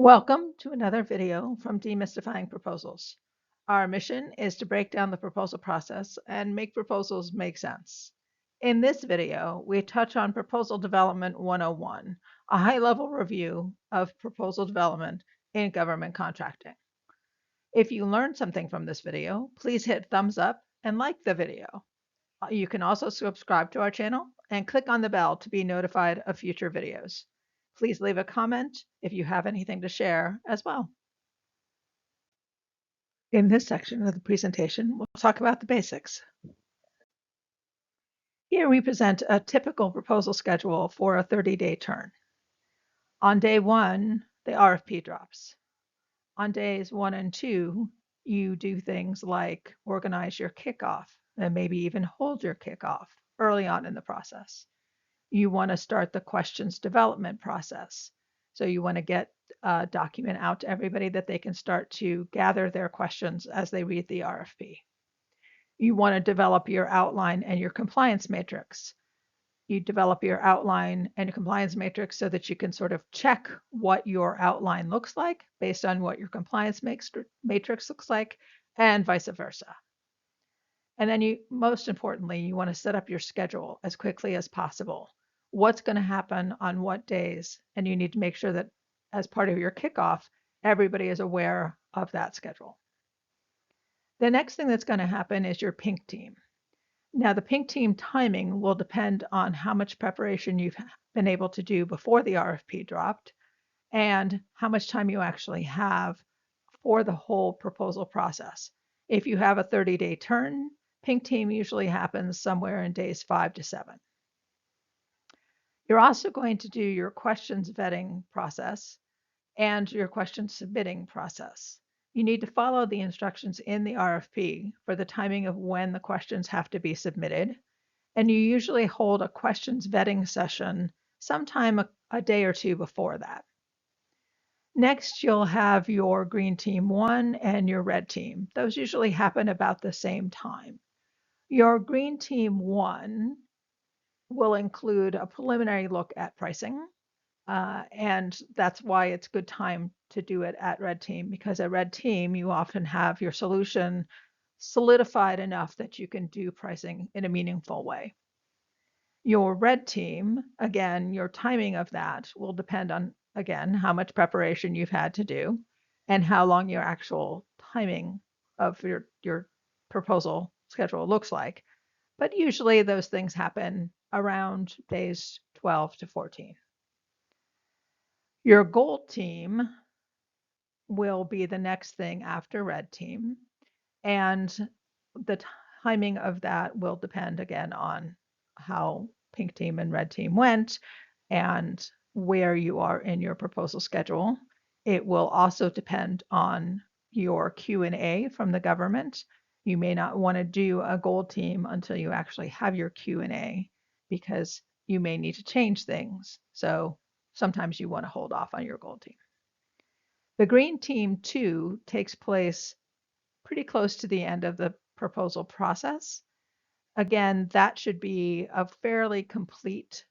Welcome to another video from Demystifying Proposals. Our mission is to break down the proposal process and make proposals make sense. In this video, we touch on Proposal Development 101, a high-level review of proposal development in government contracting. If you learned something from this video, please hit thumbs up and like the video. You can also subscribe to our channel and click on the bell to be notified of future videos. Please leave a comment if you have anything to share as well. In this section of the presentation, we'll talk about the basics. Here we present a typical proposal schedule for a 30-day turn. On day 1, the RFP drops. On days 1 and 2, you do things like organize your kickoff and maybe even hold your kickoff early on in the process. You want to start the questions development process. So you want to get a document out to everybody that they can start to gather their questions as they read the RFP. You want to develop your outline and your compliance matrix. You develop your outline and your compliance matrix so that you can sort of check what your outline looks like based on what your compliance matrix looks like, and vice versa. And then most importantly, you want to set up your schedule as quickly as possible. What's going to happen on what days? And you need to make sure that as part of your kickoff, everybody is aware of that schedule. The next thing that's going to happen is your pink team. Now, the pink team timing will depend on how much preparation you've been able to do before the RFP dropped and how much time you actually have for the whole proposal process. If you have a 30-day turn, pink team usually happens somewhere in days 5 to 7. You're also going to do your questions vetting process and your question submitting process. You need to follow the instructions in the RFP for the timing of when the questions have to be submitted. And you usually hold a questions vetting session sometime a day or two before that. Next, you'll have your green team 1 and your red team. Those usually happen about the same time. Your green team 1 will include a preliminary look at pricing. And that's why it's good time to do it at red team, because at red team, you often have your solution solidified enough that you can do pricing in a meaningful way. Your red team, again, your timing of that will depend on, again, how much preparation you've had to do and how long your actual timing of your proposal schedule looks like. But usually those things happen around days 12 to 14. Your gold team will be the next thing after red team, and the timing of that will depend again on how pink team and red team went and where you are in your proposal schedule. It will also depend on your Q&A from the government. You may not want to do a gold team until you actually have your Q&A because you may need to change things. So sometimes you want to hold off on your gold team. The green team 2 takes place pretty close to the end of the proposal process. Again, that should be a fairly complete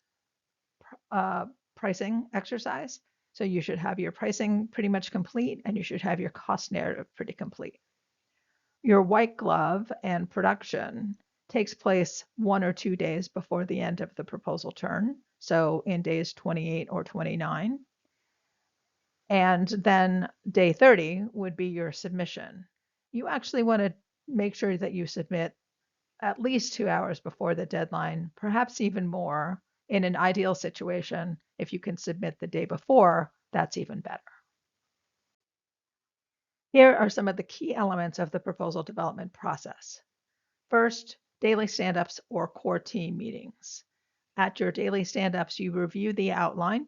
pricing exercise. So you should have your pricing pretty much complete, and you should have your cost narrative pretty complete. Your white glove and production takes place 1 or 2 days before the end of the proposal turn, so in days 28 or 29. And then day 30 would be your submission. You actually want to make sure that you submit at least 2 hours before the deadline, perhaps even more. In an ideal situation, if you can submit the day before, that's even better. Here are some of the key elements of the proposal development process. First, daily stand-ups or core team meetings. At your daily stand-ups, you review the outline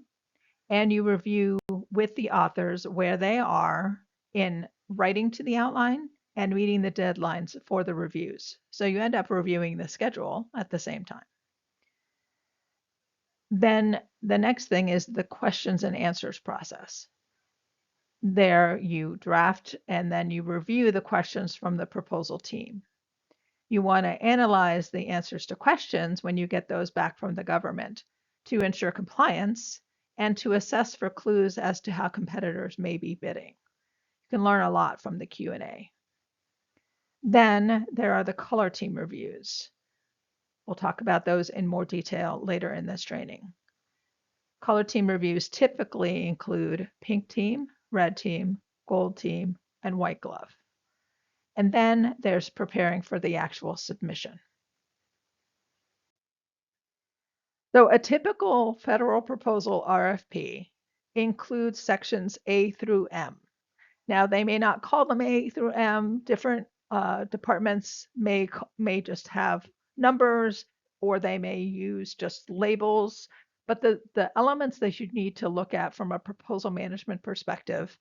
and you review with the authors where they are in writing to the outline and meeting the deadlines for the reviews. So you end up reviewing the schedule at the same time. Then the next thing is the questions and answers process. There you draft and then you review the questions from the proposal team. You want to analyze the answers to questions when you get those back from the government to ensure compliance and to assess for clues as to how competitors may be bidding. You can learn a lot from the Q&A. Then there are the color team reviews. We'll talk about those in more detail later in this training. Color team reviews typically include pink team, red team, gold team, and white glove. And then there's preparing for the actual submission. So a typical federal proposal RFP includes sections A through M. Now, they may not call them A through M. Different departments may just have numbers, or they may use just labels. But the elements that you need to look at from a proposal management perspective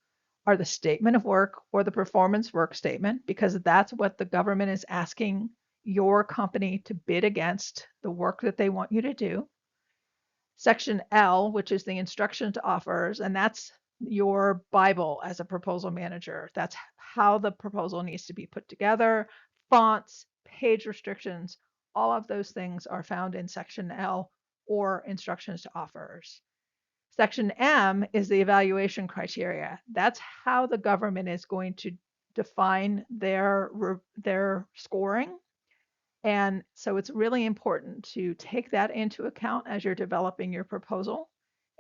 are the statement of work or the performance work statement, because that's what the government is asking your company to bid against, the work that they want you to do. Section L, which is the instruction to offers, and that's your Bible as a proposal manager. That's how the proposal needs to be put together. Fonts, page restrictions, all of those things are found in Section L or instructions to offers. Section M is the evaluation criteria. That's how the government is going to define their scoring. And so it's really important to take that into account as you're developing your proposal.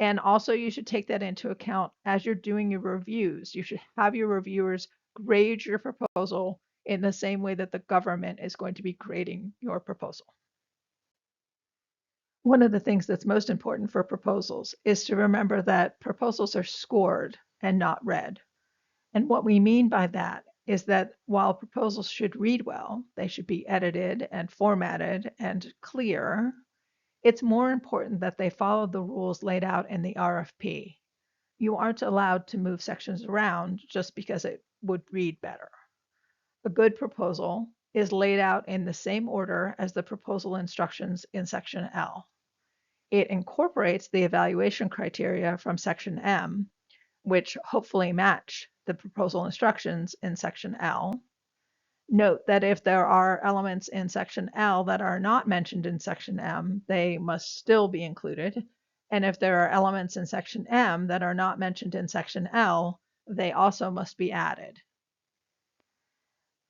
And also you should take that into account as you're doing your reviews. You should have your reviewers grade your proposal in the same way that the government is going to be grading your proposal. One of the things that's most important for proposals is to remember that proposals are scored and not read. And what we mean by that is that while proposals should read well, they should be edited and formatted and clear, it's more important that they follow the rules laid out in the RFP. You aren't allowed to move sections around just because it would read better. A good proposal is laid out in the same order as the proposal instructions in Section L. It incorporates the evaluation criteria from Section M, which hopefully match the proposal instructions in Section L. Note that if there are elements in Section L that are not mentioned in Section M, they must still be included. And if there are elements in Section M that are not mentioned in Section L, they also must be added.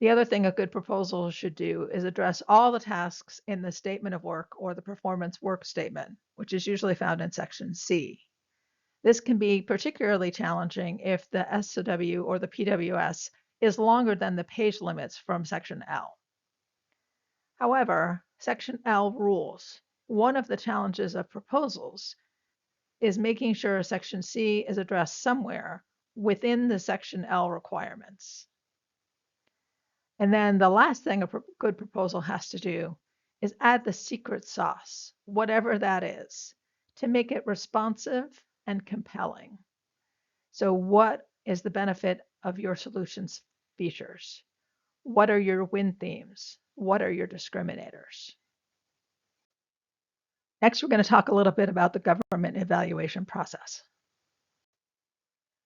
The other thing a good proposal should do is address all the tasks in the statement of work or the performance work statement, which is usually found in Section C. This can be particularly challenging if the SOW or the PWS is longer than the page limits from Section L. However, Section L rules. One of the challenges of proposals is making sure Section C is addressed somewhere within the Section L requirements. And then the last thing a good proposal has to do is add the secret sauce, whatever that is, to make it responsive and compelling. So what is the benefit of your solution's features? What are your win themes? What are your discriminators? Next, we're going to talk a little bit about the government evaluation process.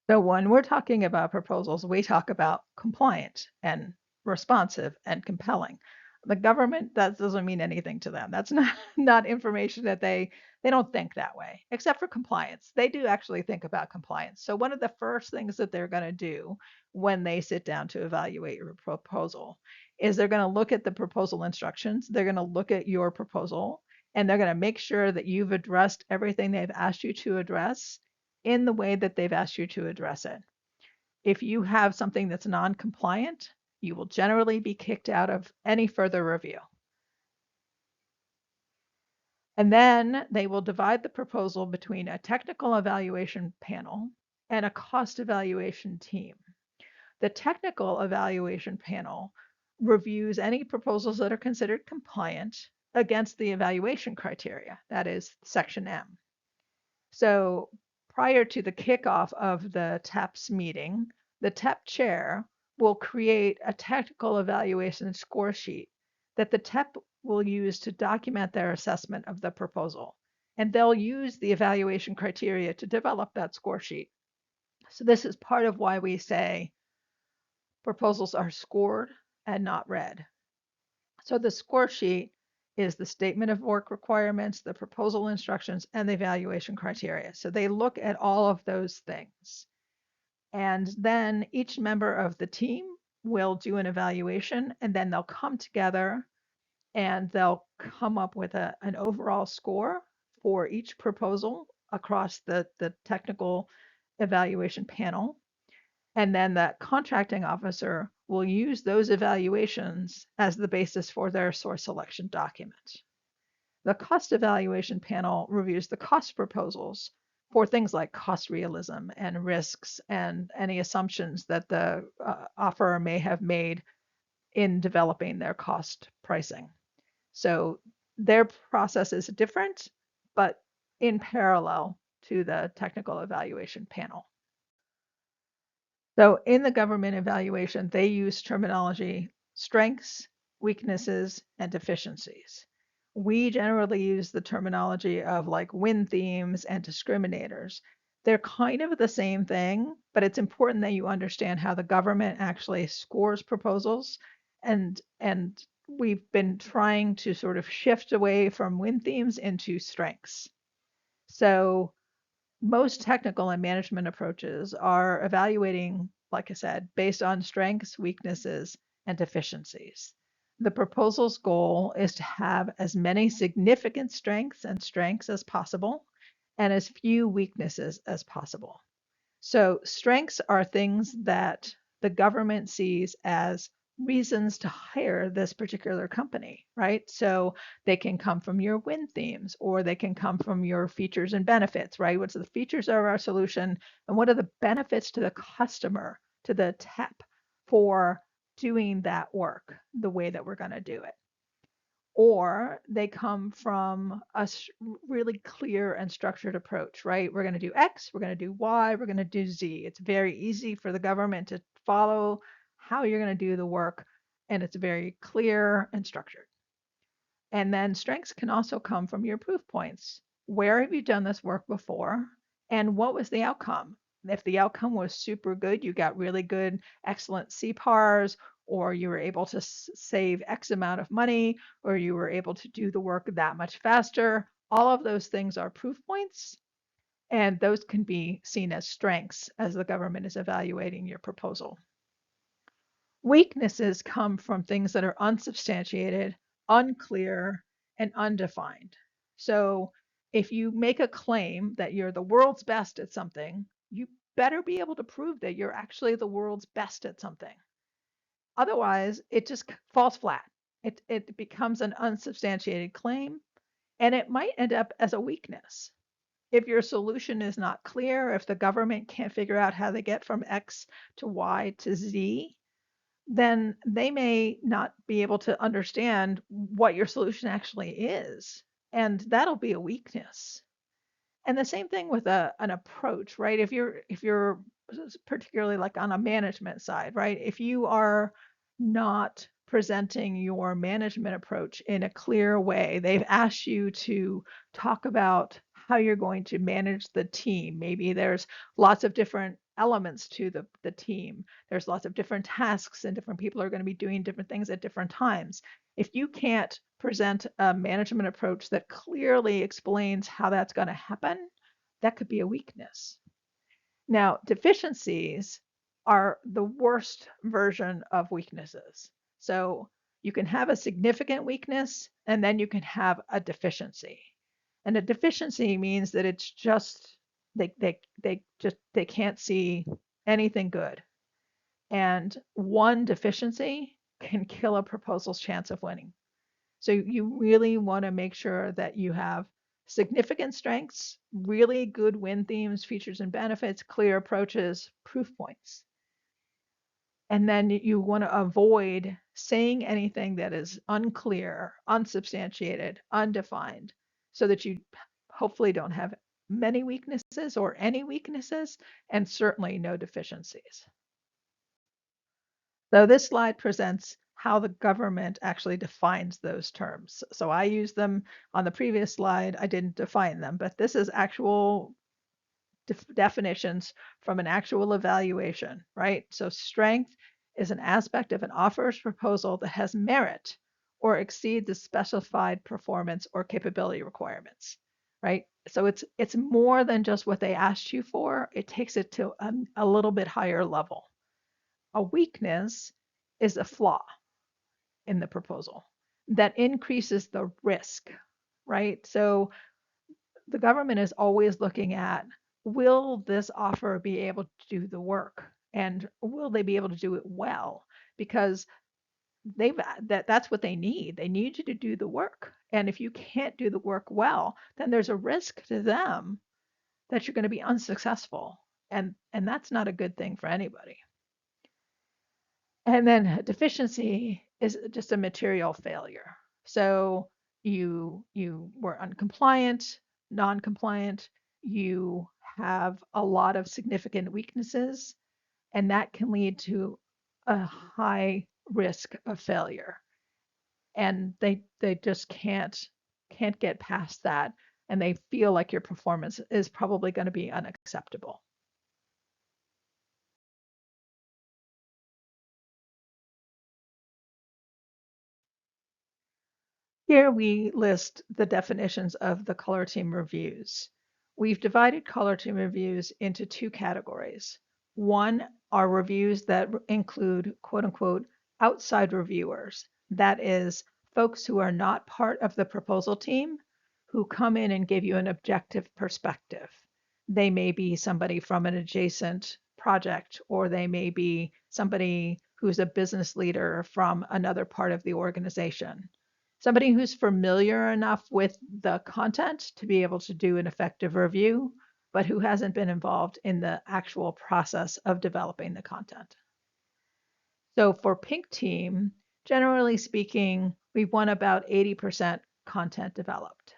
So when we're talking about proposals, we talk about compliant and responsive and compelling. The government, that doesn't mean anything to them. That's not information that they don't think that way, except for compliance. They do actually think about compliance. So one of the first things that they're going to do when they sit down to evaluate your proposal is they're going to look at the proposal instructions. They're going to look at your proposal, and they're going to make sure that you've addressed everything they've asked you to address in the way that they've asked you to address it. If you have something that's non-compliant, you will generally be kicked out of any further review. And then they will divide the proposal between a technical evaluation panel and a cost evaluation team. The technical evaluation panel reviews any proposals that are considered compliant against the evaluation criteria, that is Section M. So prior to the kickoff of the TEPS meeting, the TEP chair will create a technical evaluation score sheet that the TEP will use to document their assessment of the proposal. And they'll use the evaluation criteria to develop that score sheet. So this is part of why we say proposals are scored and not read. So the score sheet is the statement of work requirements, the proposal instructions, and the evaluation criteria. So they look at all of those things. And then each member of the team will do an evaluation, and then they'll come together and they'll come up with an overall score for each proposal across the technical evaluation panel. And then that contracting officer will use those evaluations as the basis for their source selection document. The cost evaluation panel reviews the cost proposals for things like cost realism and risks and any assumptions that the offerer may have made in developing their cost pricing. So their process is different, but in parallel to the technical evaluation panel. So in the government evaluation, they use terminology strengths, weaknesses, and deficiencies. We generally use the terminology of like win themes and discriminators. They're kind of the same thing, but it's important that you understand how the government actually scores proposals. And we've been trying to sort of shift away from win themes into strengths. So most technical and management approaches are evaluating, like I said, based on strengths, weaknesses, and deficiencies. The proposal's goal is to have as many significant strengths as possible and as few weaknesses as possible. So strengths are things that the government sees as reasons to hire this particular company, right? So they can come from your win themes or they can come from your features and benefits, right? What's the features of our solution and what are the benefits to the customer, to the TEP for doing that work the way that we're going to do it? Or they come from a really clear and structured approach, right? We're going to do X, we're going to do Y, we're going to do Z. It's very easy for the government to follow how you're going to do the work, and it's very clear and structured. And then strengths can also come from your proof points. Where have you done this work before? And what was the outcome? If the outcome was super good, you got really good, excellent CPARs, or you were able to save X amount of money, or you were able to do the work that much faster. All of those things are proof points, and those can be seen as strengths as the government is evaluating your proposal. Weaknesses come from things that are unsubstantiated, unclear, and undefined. So if you make a claim that you're the world's best at something, you better be able to prove that you're actually the world's best at something. Otherwise, it just falls flat. It becomes an unsubstantiated claim, and it might end up as a weakness. If your solution is not clear, if the government can't figure out how they get from X to Y to Z, then they may not be able to understand what your solution actually is. And that'll be a weakness. And the same thing with an approach, right? If you're particularly like on a management side, right? If you are not presenting your management approach in a clear way, they've asked you to talk about how you're going to manage the team. Maybe there's lots of different elements to the team. There's lots of different tasks and different people are going to be doing different things at different times. If you can't present a management approach that clearly explains how that's going to happen, that could be a weakness. Now, deficiencies are the worst version of weaknesses. So you can have a significant weakness and then you can have a deficiency. And a deficiency means that it's just they can't see anything good. And one deficiency can kill a proposal's chance of winning. So you really want to make sure that you have significant strengths, really good win themes, features and benefits, clear approaches, proof points. And then you want to avoid saying anything that is unclear, unsubstantiated, undefined, so that you hopefully don't have many weaknesses or any weaknesses, and certainly no deficiencies. So this slide presents how the government actually defines those terms. So I used them on the previous slide. I didn't define them, but this is actual definitions from an actual evaluation, right? So strength is an aspect of an offerer's proposal that has merit or exceed the specified performance or capability requirements, right? So it's more than just what they asked you for. It takes it to a little bit higher level. A weakness is a flaw in the proposal that increases the risk, right? So the government is always looking at, will this offer be able to do the work, and will they be able to do it well? Because that's what they need. They need you to do the work. And if you can't do the work well, then there's a risk to them that you're going to be unsuccessful. And that's not a good thing for anybody. And then deficiency is just a material failure. So you were uncompliant, non-compliant, you have a lot of significant weaknesses, and that can lead to a high risk of failure. And they just can't get past that, and they feel like your performance is probably going to be unacceptable. Here we list the definitions of the color team reviews. We've divided color team reviews into two categories. One are reviews that include quote unquote outside reviewers. That is, folks who are not part of the proposal team who come in and give you an objective perspective. They may be somebody from an adjacent project, or they may be somebody who's a business leader from another part of the organization, somebody who's familiar enough with the content to be able to do an effective review, but who hasn't been involved in the actual process of developing the content. So for Pink Team, generally speaking, we want about 80% content developed.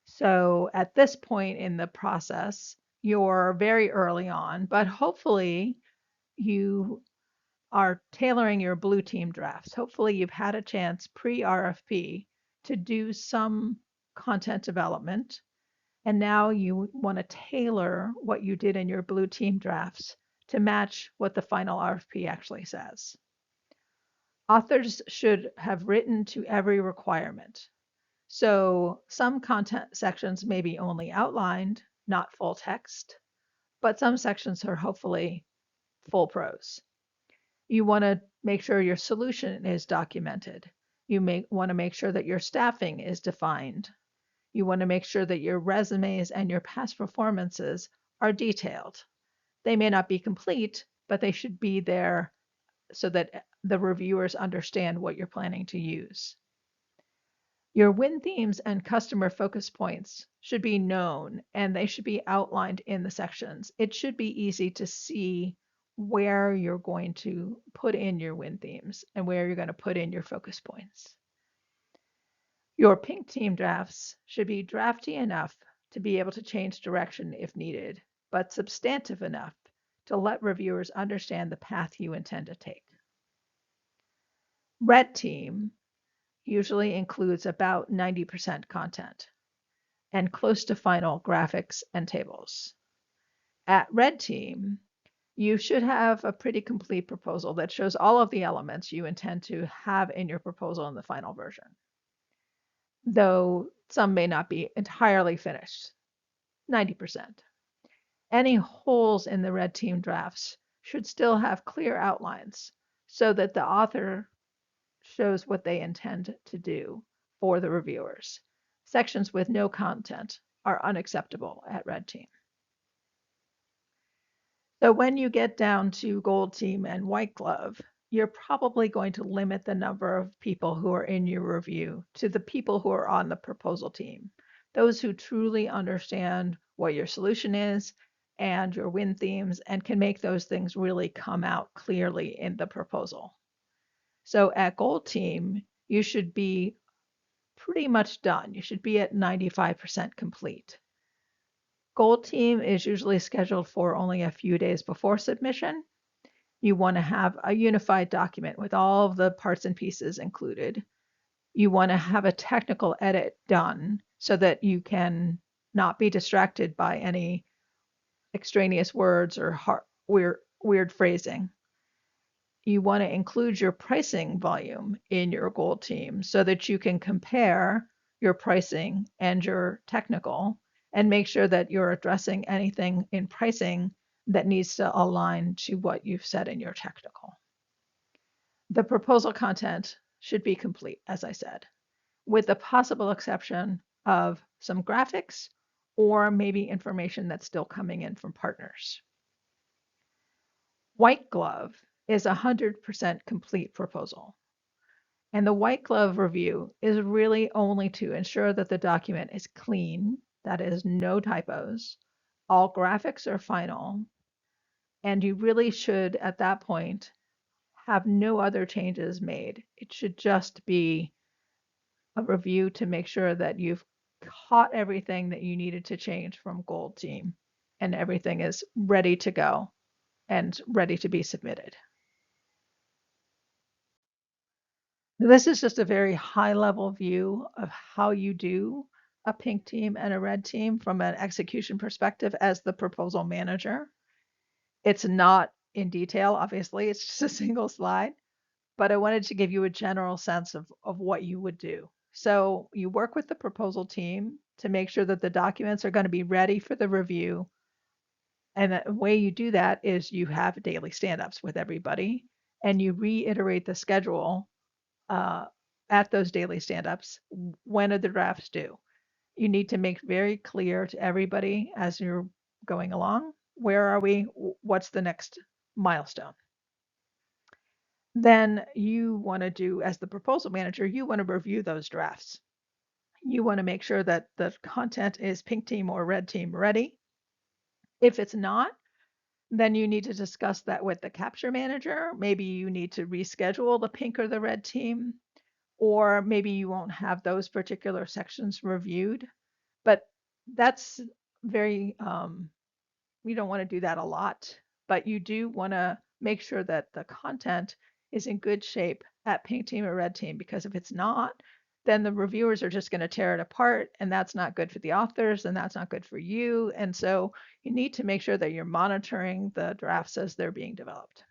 So at this point in the process, you're very early on, but hopefully you are tailoring your blue team drafts. Hopefully you've had a chance pre-RFP to do some content development, and now you want to tailor what you did in your blue team drafts to match what the final RFP actually says. Authors should have written to every requirement. So some content sections may be only outlined, not full text, but some sections are hopefully full prose. You want to make sure your solution is documented. You may want to make sure that your staffing is defined. You want to make sure that your resumes and your past performances are detailed. They may not be complete, but they should be there so that the reviewers understand what you're planning to use. Your win themes and customer focus points should be known, and they should be outlined in the sections. It should be easy to see where you're going to put in your win themes and where you're going to put in your focus points. Your Pink Team drafts should be drafty enough to be able to change direction if needed, but substantive enough to let reviewers understand the path you intend to take. Red Team usually includes about 90% content and close to final graphics and tables. At Red Team, you should have a pretty complete proposal that shows all of the elements you intend to have in your proposal in the final version, though some may not be entirely finished, 90%. Any holes in the Red Team drafts should still have clear outlines so that the author shows what they intend to do for the reviewers. Sections with no content are unacceptable at Red Team. So when you get down to Gold Team and White Glove, you're probably going to limit the number of people who are in your review to the people who are on the proposal team, those who truly understand what your solution is and your win themes and can make those things really come out clearly in the proposal. So at Gold Team, you should be pretty much done. You should be at 95% complete. Gold Team is usually scheduled for only a few days before submission. You want to have a unified document with all of the parts and pieces included. You want to have a technical edit done so that you can not be distracted by any extraneous words or weird phrasing. you want to include your pricing volume in your goal team so that you can compare your pricing and your technical and make sure that you're addressing anything in pricing that needs to align to what you've said in your technical. The proposal content should be complete, as I said, with the possible exception of some graphics or maybe information that's still coming in from partners. White glove is a 100% complete proposal. And the white glove review is really only to ensure that the document is clean, that is, no typos, all graphics are final, and you really should, at that point, have no other changes made. It should just be a review to make sure that you've caught everything that you needed to change from Gold Team and everything is ready to go and ready to be submitted. This is just a very high level view of how you do a pink team and a red team from an execution perspective as the proposal manager. It's not in detail, obviously, it's just a single slide, but I wanted to give you a general sense of what you would do. So you work with the proposal team to make sure that the documents are going to be ready for the review. And the way you do that is you have daily stand-ups with everybody and you reiterate the schedule uh, at those daily stand-ups. When are the drafts due? You need to make very clear to everybody as you're going along, where are we? What's the next milestone? Then you want to do, as the proposal manager, you want to review those drafts. You want to make sure that the content is pink team or red team ready. If it's not, then you need to discuss that with the capture manager. Maybe you need to reschedule the pink or the red team, or maybe you won't have those particular sections reviewed. But that's very, you don't want to do that a lot, but you do want to make sure that the content is in good shape at pink team or red team, because if it's not, then the reviewers are just going to tear it apart, and that's not good for the authors and that's not good for you. And so you need to make sure that you're monitoring the drafts as they're being developed.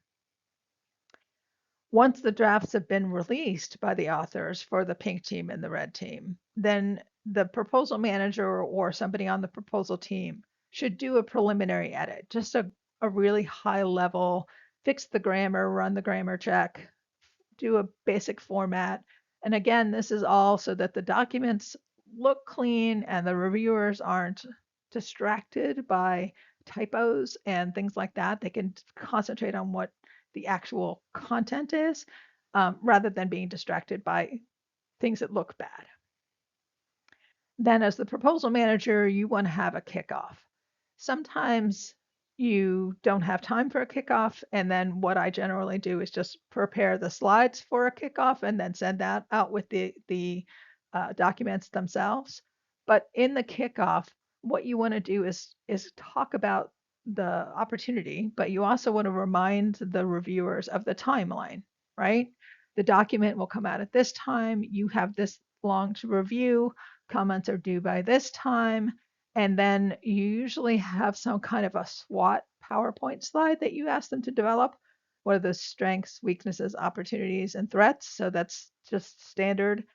Once the drafts have been released by the authors for the pink team and the red team, then the proposal manager or somebody on the proposal team should do a preliminary edit, just a really high level, fix the grammar, run the grammar check, do a basic format. And again, this is all so that the documents look clean and the reviewers aren't distracted by typos and things like that. They can concentrate on what the actual content is, rather than being distracted by things that look bad. Then as the proposal manager, you want to have a kickoff. Sometimes you don't have time for a kickoff, and then what I generally do is just prepare the slides for a kickoff and then send that out with the documents themselves. But in the kickoff, what you want to do is talk about the opportunity, but you also want to remind the reviewers of the timeline, right? The document will come out at this time. You have this long to review. Comments are due by this time. And then you usually have some kind of a SWOT PowerPoint slide that you ask them to develop. What are the strengths, weaknesses, opportunities, and threats? So that's just standard,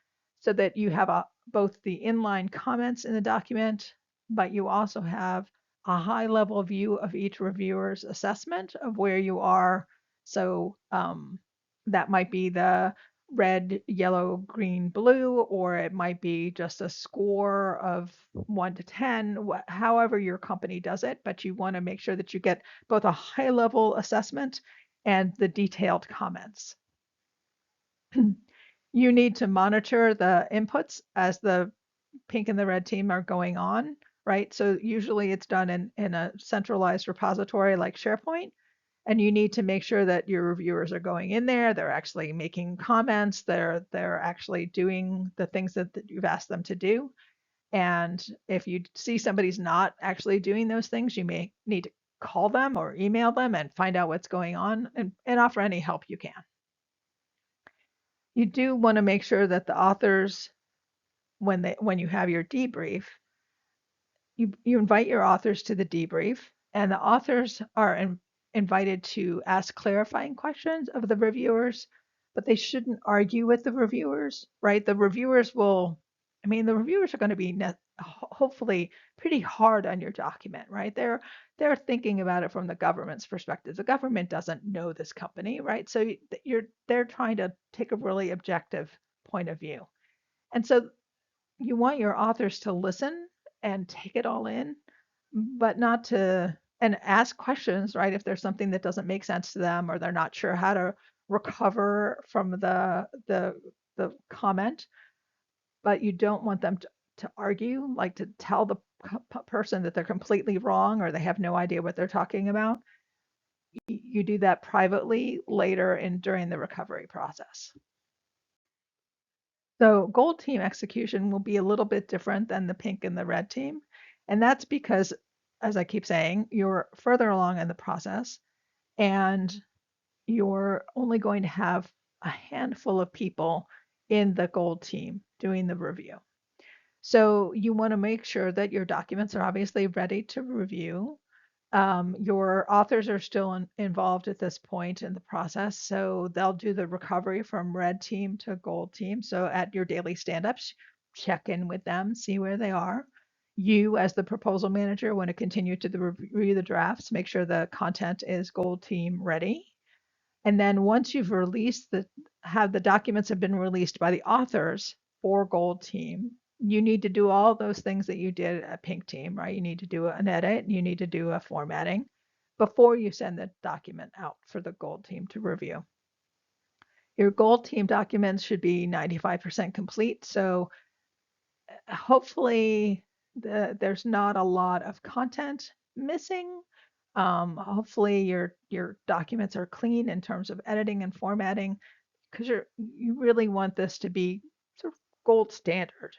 so that you have both the inline comments in the document, but you also have a high level view of each reviewer's assessment of where you are. So that might be the red, yellow, green, blue, or it might be just a score of 1 to 10, however your company does it. But you want to make sure that you get both a high level assessment and the detailed comments. You need to monitor the inputs as the pink and the red team are going on, right? So usually it's done in a centralized repository like SharePoint. And you need to make sure that your reviewers are going in there, they're actually making comments, they're actually doing the things that you've asked them to do. And if you see somebody's not actually doing those things, you may need to call them or email them and find out what's going on, and offer any help you can. You do want to make sure that the authors, when you have your debrief, you invite your authors to the debrief, and the authors are invited to ask clarifying questions of the reviewers, but they shouldn't argue with the reviewers, right? The reviewers will, I mean, the reviewers are going to be hopefully pretty hard on your document, right? They're thinking about it from the government's perspective. The government doesn't know this company, right? So they're trying to take a really objective point of view. And so you want your authors to listen and take it all in, but not to and ask questions, right? If there's something that doesn't make sense to them or they're not sure how to recover from the comment, but you don't want them to argue, like to tell the person that they're completely wrong or they have no idea what they're talking about. You do that privately later and during the recovery process. So gold team execution will be a little bit different than the pink and the red team. And that's because, as I keep saying, you're further along in the process and you're only going to have a handful of people in the gold team doing the review. So you want to make sure that your documents are obviously ready to review. Your authors are still involved at this point in the process, so they'll do the recovery from red team to gold team. So at your daily stand-ups, check in with them, see where they are. You, as the proposal manager, want to continue to review the drafts, make sure the content is gold team ready. And then once you've released the documents have been released by the authors for gold team, you need to do all those things that you did at pink team, right? You need to do an edit, you need to do a formatting before you send the document out for the gold team to review. Your gold team documents should be 95% complete. So hopefully there's not a lot of content missing. Hopefully your documents are clean in terms of editing and formatting, because you really want this to be sort of gold standard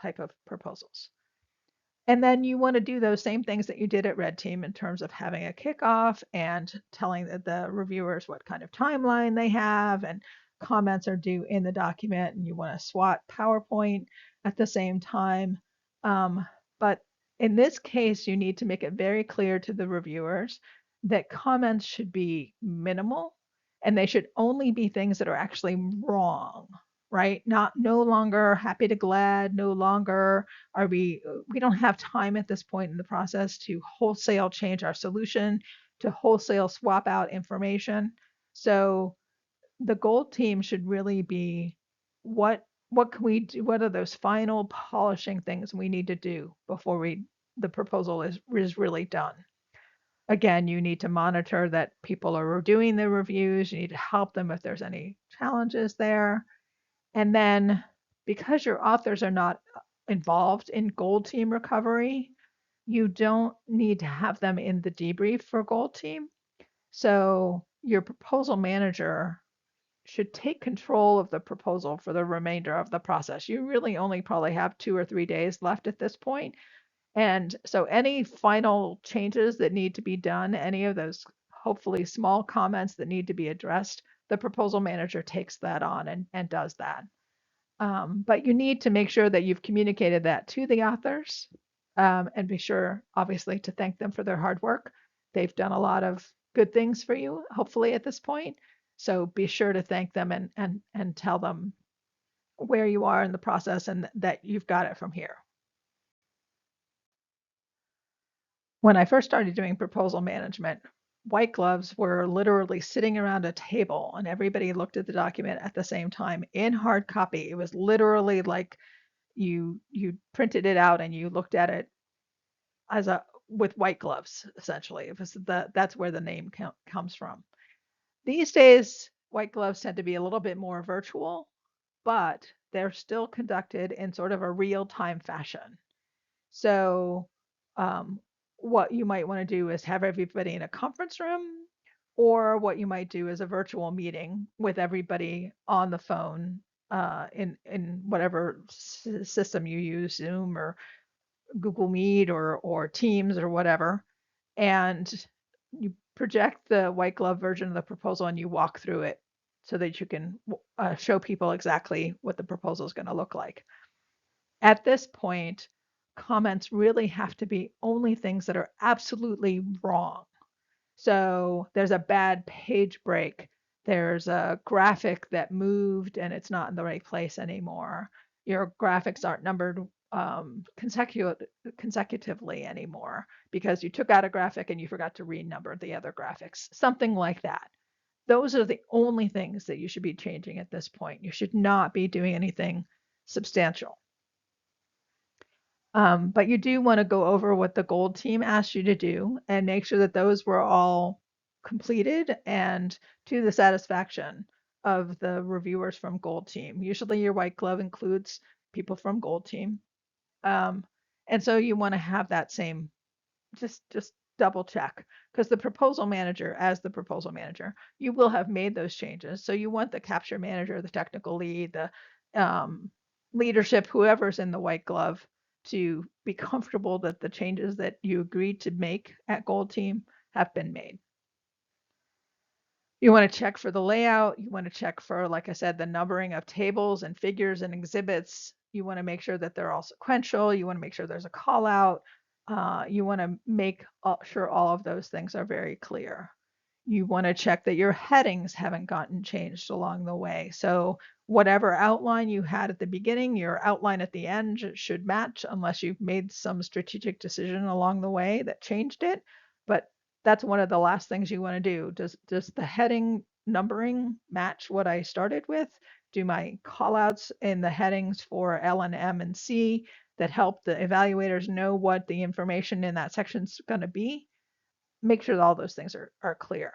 type of proposals. And then you want to do those same things that you did at Red Team in terms of having a kickoff and telling the reviewers what kind of timeline they have and comments are due in the document. And you want to SWOT PowerPoint at the same time. But in this case, you need to make it very clear to the reviewers that comments should be minimal and they should only be things that are actually wrong, right? No longer happy to glad, no longer are we don't have time at this point in the process to wholesale change our solution, to wholesale swap out information. So the gold team should really be what can we do? What are those final polishing things we need to do before the proposal is really done? Again, you need to monitor that people are doing the reviews. You need to help them if there's any challenges there. And then because your authors are not involved in gold team recovery, you don't need to have them in the debrief for gold team. So your proposal manager should take control of the proposal for the remainder of the process. You really only probably have 2 or 3 days left at this point. And so any final changes that need to be done, any of those hopefully small comments that need to be addressed, the proposal manager takes that on and does that. But you need to make sure that you've communicated that to the authors and be sure, obviously, to thank them for their hard work. They've done a lot of good things for you, hopefully, at this point. So be sure to thank them and tell them where you are in the process and that you've got it from here. When I first started doing proposal management, white gloves were literally sitting around a table and everybody looked at the document at the same time in hard copy. It was literally like you printed it out and you looked at it as with white gloves, essentially. It was that's where the name comes from. These days, white gloves tend to be a little bit more virtual, but they're still conducted in sort of a real-time fashion. So what you might want to do is have everybody in a conference room, or what you might do is a virtual meeting with everybody on the phone in whatever system you use, Zoom or Google Meet or Teams or whatever, and you project the white glove version of the proposal and you walk through it so that you can show people exactly what the proposal is going to look like. At this point, comments really have to be only things that are absolutely wrong. So there's a bad page break. There's a graphic that moved and it's not in the right place anymore. Your graphics aren't numbered consecutively anymore because you took out a graphic and you forgot to renumber the other graphics, something like that. Those are the only things that you should be changing at this point. You should not be doing anything substantial. But you do want to go over what the gold team asked you to do and make sure that those were all completed and to the satisfaction of the reviewers from gold team. Usually your white glove includes people from gold team. Um, and so you want to have that same, just double check because the proposal manager, as the proposal manager, you will have made those changes. So you want the capture manager, the technical lead, the leadership, whoever's in the white glove to be comfortable that the changes that you agreed to make at Gold Team have been made. You want to check for the layout. You want to check for, like I said, the numbering of tables and figures and exhibits. You want to make sure that they're all sequential. You want to make sure there's a call out. You want to make sure all of those things are very clear. You want to check that your headings haven't gotten changed along the way. So whatever outline you had at the beginning, your outline at the end should match unless you've made some strategic decision along the way that changed it. But that's one of the last things you want to do. Does the heading numbering match what I started with? Do my callouts in the headings for L and M and C that help the evaluators know what the information in that section is going to be? Make sure that all those things are clear.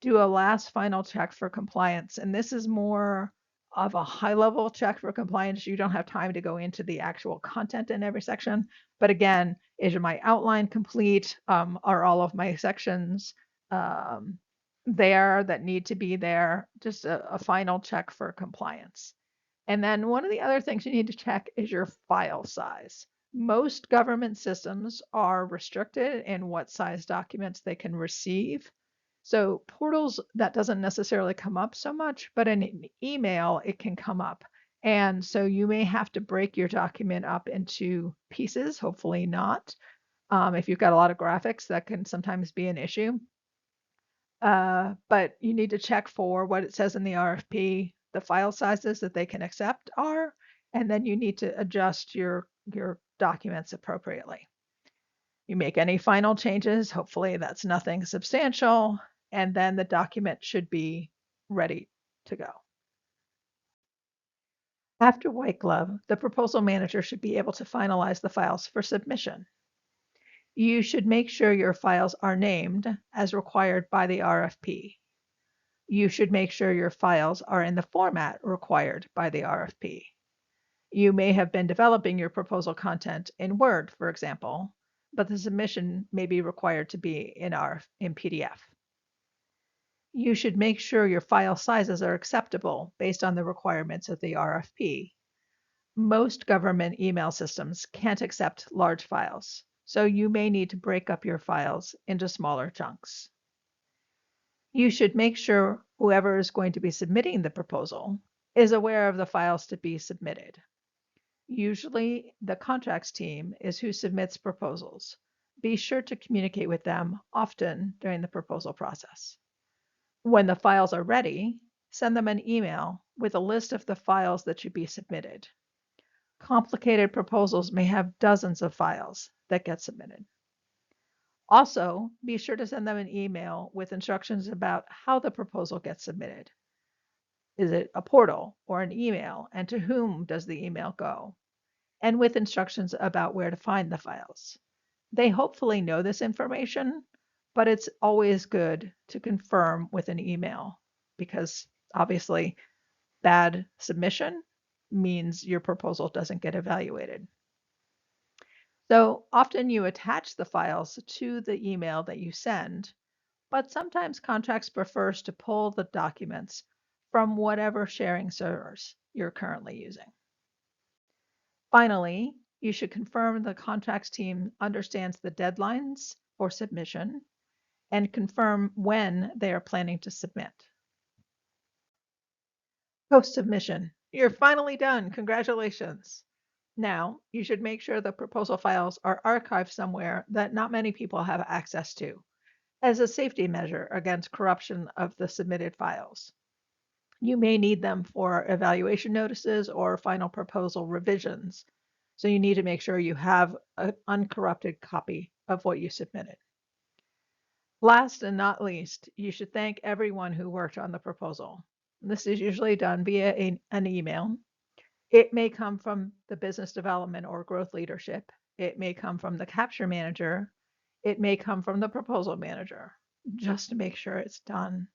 Do a last final check for compliance. And this is more of a high level check for compliance. You don't have time to go into the actual content in every section. But again, is my outline complete? Are all of my sections there that need to be there? Just a final check for compliance. And then one of the other things you need to check is your file size. Most government systems are restricted in what size documents they can receive. So portals, that doesn't necessarily come up so much, but in an email, it can come up. And so you may have to break your document up into pieces, hopefully not. If you've got a lot of graphics, that can sometimes be an issue. But you need to check for what it says in the RFP, the file sizes that they can accept are, and then you need to adjust your documents appropriately. You make any final changes, hopefully that's nothing substantial, and then the document should be ready to go. After White Glove, the proposal manager should be able to finalize the files for submission. You should make sure your files are named as required by the RFP. You should make sure your files are in the format required by the RFP. You may have been developing your proposal content in Word, for example, but the submission may be required to be in PDF. You should make sure your file sizes are acceptable based on the requirements of the RFP. Most government email systems can't accept large files, so you may need to break up your files into smaller chunks. You should make sure whoever is going to be submitting the proposal is aware of the files to be submitted. Usually, the contracts team is who submits proposals. Be sure to communicate with them often during the proposal process. When the files are ready, send them an email with a list of the files that should be submitted. Complicated proposals may have dozens of files that get submitted. Also, be sure to send them an email with instructions about how the proposal gets submitted. Is it a portal or an email, and to whom does the email go? And with instructions about where to find the files. They hopefully know this information, but it's always good to confirm with an email because obviously bad submission means your proposal doesn't get evaluated. So often you attach the files to the email that you send, but sometimes contracts prefers to pull the documents from whatever sharing servers you're currently using. Finally, you should confirm the contracts team understands the deadlines for submission and confirm when they are planning to submit. Post-submission, you're finally done. Congratulations. Now, you should make sure the proposal files are archived somewhere that not many people have access to. as a safety measure against corruption of the submitted files. You may need them for evaluation notices or final proposal revisions. So you need to make sure you have an uncorrupted copy of what you submitted. Last and not least, you should thank everyone who worked on the proposal. This is usually done via an email. It may come from the business development or growth leadership. It may come from the capture manager. It may come from the proposal manager, just to make sure it's done